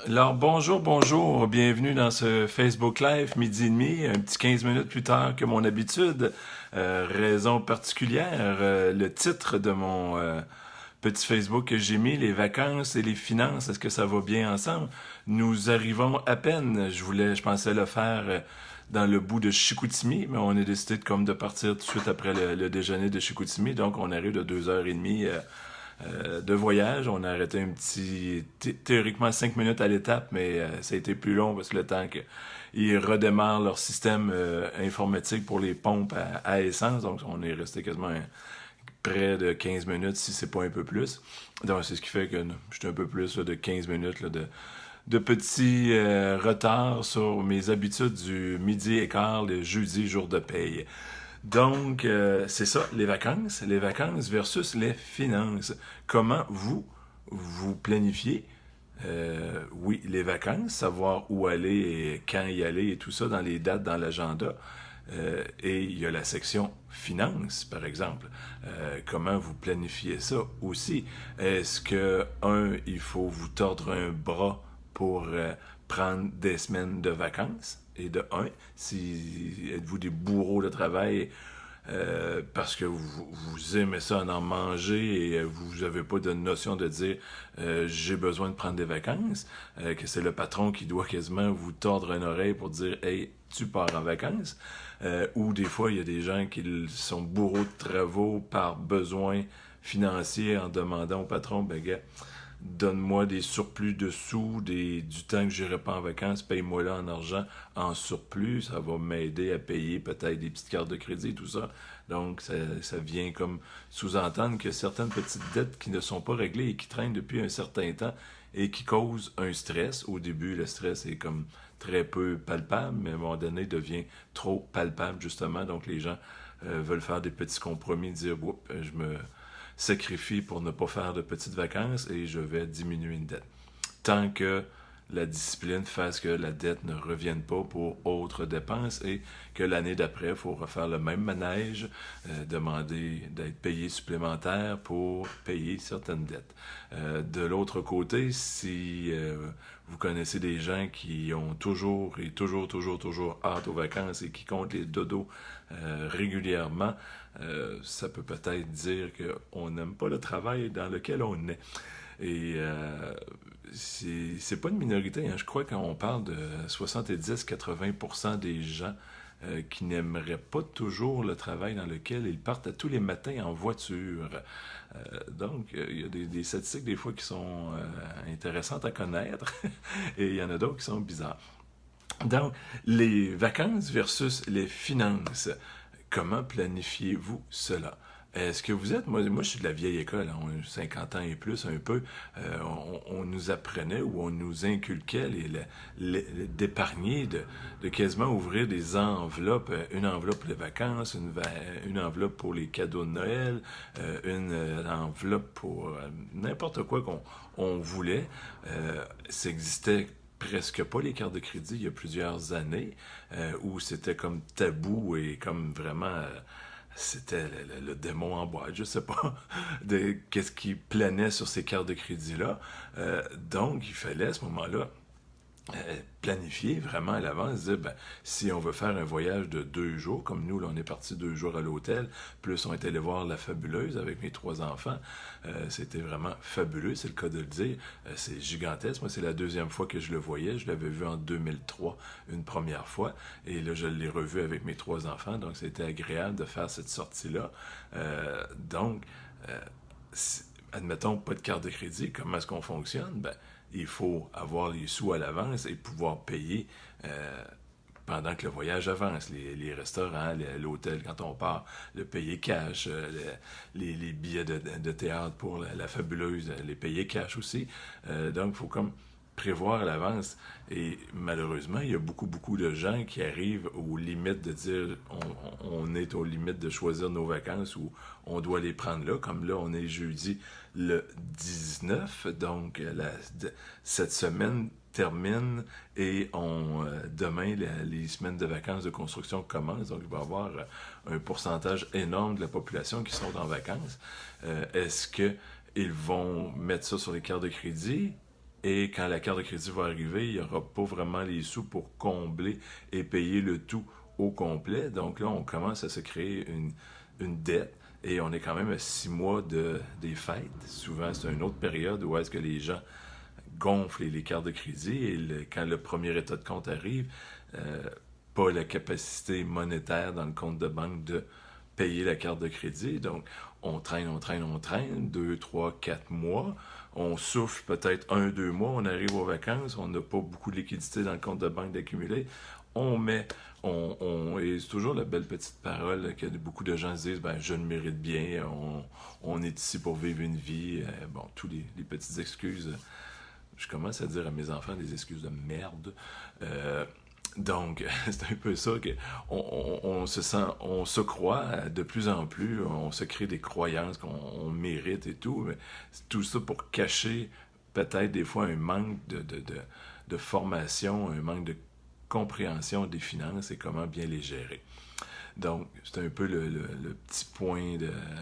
Alors, bonjour, bienvenue dans ce Facebook Live, midi et demi, un petit 15 minutes plus tard que mon habitude. Raison particulière, le titre de mon petit Facebook que j'ai mis, les vacances et les finances, est-ce que ça va bien ensemble? Nous arrivons à peine, je pensais le faire dans le bout de Chicoutimi, mais on a décidé de partir tout de suite après le déjeuner de Chicoutimi, donc on arrive de 2h30 de voyage. On a arrêté un petit, théoriquement 5 minutes à l'étape, mais ça a été plus long parce que le temps qu'ils redémarrent leur système informatique pour les pompes à essence, donc on est resté quasiment près de 15 minutes, si c'est pas un peu plus. Donc c'est ce qui fait que j'étais un peu plus là, de 15 minutes de petits retards sur mes habitudes du midi et quart, le jeudi, jour de paye. Donc, c'est ça, les vacances versus les finances. Comment vous planifiez, oui, les vacances, savoir où aller et quand y aller et tout ça dans les dates, dans l'agenda. Et il y a la section finances, par exemple. Comment vous planifiez ça aussi? Est-ce que, il faut vous tordre un bras pour prendre des semaines de vacances? Et de si êtes-vous des bourreaux de travail parce que vous aimez ça en manger et vous n'avez pas de notion de dire j'ai besoin de prendre des vacances, que c'est le patron qui doit quasiment vous tordre une oreille pour dire hey, tu pars en vacances, ou des fois il y a des gens qui sont bourreaux de travaux par besoin financier en demandant au patron ben gars, donne-moi des surplus de sous, du temps que je n'irai pas en vacances, paye-moi là en argent en surplus, ça va m'aider à payer peut-être des petites cartes de crédit, tout ça. Donc, ça vient comme sous-entendre que certaines petites dettes qui ne sont pas réglées et qui traînent depuis un certain temps et qui causent un stress. Au début, le stress est comme très peu palpable, mais à un moment donné, devient trop palpable, justement. Donc, les gens veulent faire des petits compromis, dire, oups, je me sacrifie pour ne pas faire de petites vacances et je vais diminuer une dette. Tant que la discipline fasse que la dette ne revienne pas pour autres dépenses et que l'année d'après, il faut refaire le même manège, demander d'être payé supplémentaire pour payer certaines dettes. De l'autre côté, si vous connaissez des gens qui ont toujours hâte aux vacances et qui comptent les dodos régulièrement, ça peut peut-être dire qu'on n'aime pas le travail dans lequel on est. Et c'est pas une minorité, hein. Je crois qu'on parle de 70-80% des gens qui n'aimeraient pas toujours le travail dans lequel ils partent à tous les matins en voiture. Donc, il y a des statistiques des fois qui sont intéressantes à connaître et il y en a d'autres qui sont bizarres. Donc, les vacances versus les finances. Comment planifiez-vous cela? Est-ce que vous êtes, moi je suis de la vieille école, hein, 50 ans et plus un peu, on nous apprenait ou on nous inculquait d'épargner, de quasiment ouvrir des enveloppes, une enveloppe pour les vacances, une enveloppe pour les cadeaux de Noël, une enveloppe pour n'importe quoi qu'on voulait. Ça existait presque pas les cartes de crédit il y a plusieurs années, où c'était comme tabou et comme vraiment c'était le démon en boîte, je sais pas, de qu'est-ce qui planait sur ces cartes de crédit-là. Donc, il fallait à ce moment-là planifier vraiment à l'avance, dire, ben, si on veut faire un voyage de 2 jours, comme nous, là, on est parti 2 jours à l'hôtel, plus on est allé voir La Fabuleuse avec mes 3 enfants, c'était vraiment fabuleux, c'est le cas de le dire, c'est gigantesque, moi c'est la deuxième fois que je le voyais, je l'avais vu en 2003 une première fois, et là je l'ai revu avec mes 3 enfants, donc c'était agréable de faire cette sortie-là. Donc, euh, admettons, pas de carte de crédit, comment est-ce qu'on fonctionne? Ben, il faut avoir les sous à l'avance et pouvoir payer pendant que le voyage avance. Les restaurants, l'hôtel quand on part, le payer cash, les billets de théâtre pour la fabuleuse, les payer cash aussi. Donc, il faut comme prévoir à l'avance. Et malheureusement, il y a beaucoup de gens qui arrivent aux limites de dire on est aux limites de choisir nos vacances ou on doit les prendre là. Comme là, on est jeudi le 19, donc cette semaine termine et demain, les semaines de vacances de construction commencent. Donc, il va y avoir un pourcentage énorme de la population qui sont en vacances. Est-ce qu'ils vont mettre ça sur les cartes de crédit? Et quand la carte de crédit va arriver, il n'y aura pas vraiment les sous pour combler et payer le tout au complet. Donc là, on commence à se créer une dette. Et on est quand même à 6 mois des fêtes. Souvent, c'est une autre période où est-ce que les gens gonflent les cartes de crédit. Et quand le premier état de compte arrive, pas la capacité monétaire dans le compte de banque de payer la carte de crédit. Donc, on traîne, 2, 3, 4 mois. On souffle peut-être 1, 2 mois, on arrive aux vacances, on n'a pas beaucoup de liquidité dans le compte de banque d'accumuler. On met, et c'est toujours la belle petite parole que beaucoup de gens se disent, ben, je le mérite bien, on est ici pour vivre une vie. Bon, tous les petites excuses. Je commence à dire à mes enfants des excuses de merde. Donc, c'est un peu ça on se sent, on se croit de plus en plus, on se crée des croyances qu'on mérite et tout, mais tout ça pour cacher peut-être des fois un manque de formation, un manque de compréhension des finances et comment bien les gérer. Donc, c'est un peu le petit point,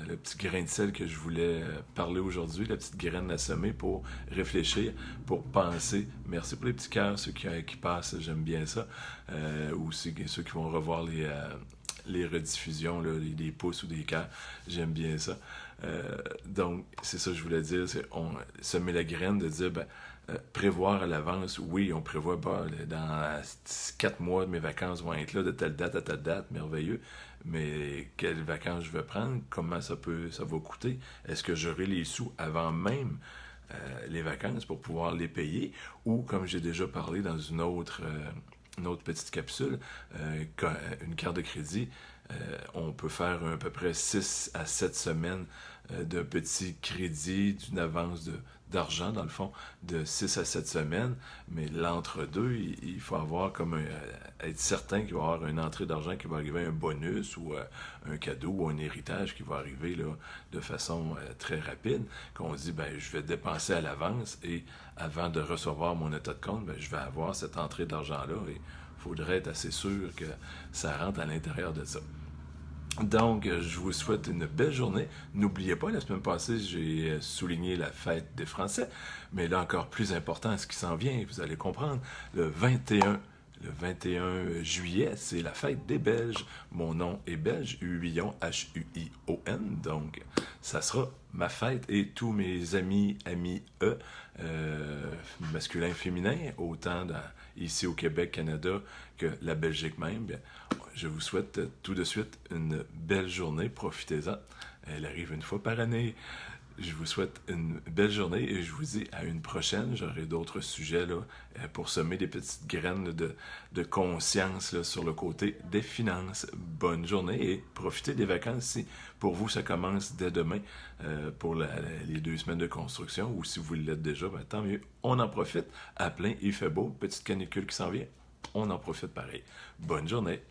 le petit grain de sel que je voulais parler aujourd'hui, la petite graine à semer pour réfléchir, pour penser. Merci pour les petits cœurs, ceux qui passent, j'aime bien ça. Ou ceux qui vont revoir les rediffusions, là, des pouces ou des cœurs, j'aime bien ça. Donc, c'est ça que je voulais dire, c'est semer la graine de dire, ben, prévoir à l'avance, oui, on prévoit, dans 4 mois, mes vacances vont être là de telle date à telle date, merveilleux, mais quelles vacances je vais prendre, comment ça va coûter, est-ce que j'aurai les sous avant même les vacances pour pouvoir les payer, ou comme j'ai déjà parlé dans une autre petite capsule, une carte de crédit, on peut faire à peu près 6 à 7 semaines d'un petit crédit, d'une avance d'argent, dans le fond, de 6 à 7 semaines. Mais l'entre-deux, il faut avoir être certain qu'il va y avoir une entrée d'argent qui va arriver, un bonus ou un cadeau ou un héritage qui va arriver là, de façon très rapide. Qu'on dit, ben, je vais dépenser à l'avance et avant de recevoir mon état de compte, ben, je vais avoir cette entrée d'argent-là et il faudrait être assez sûr que ça rentre à l'intérieur de ça. Donc, je vous souhaite une belle journée. N'oubliez pas, la semaine passée, j'ai souligné la fête des Français, mais là, encore plus important, ce qui s'en vient, vous allez comprendre, le 21 juillet, c'est la fête des Belges. Mon nom est belge, Huillon, Huion, donc ça sera ma fête et tous mes amis, masculins, féminins, autant ici au Québec, Canada, que la Belgique même. Bien, je vous souhaite tout de suite une belle journée, profitez-en. Elle arrive une fois par année. Je vous souhaite une belle journée et je vous dis à une prochaine. J'aurai d'autres sujets là, pour semer des petites graines de conscience là, sur le côté des finances. Bonne journée et profitez des vacances si pour vous ça commence dès demain pour les 2 semaines de construction ou si vous l'êtes déjà, ben, tant mieux. On en profite à plein, il fait beau, petite canicule qui s'en vient. On en profite pareil. Bonne journée.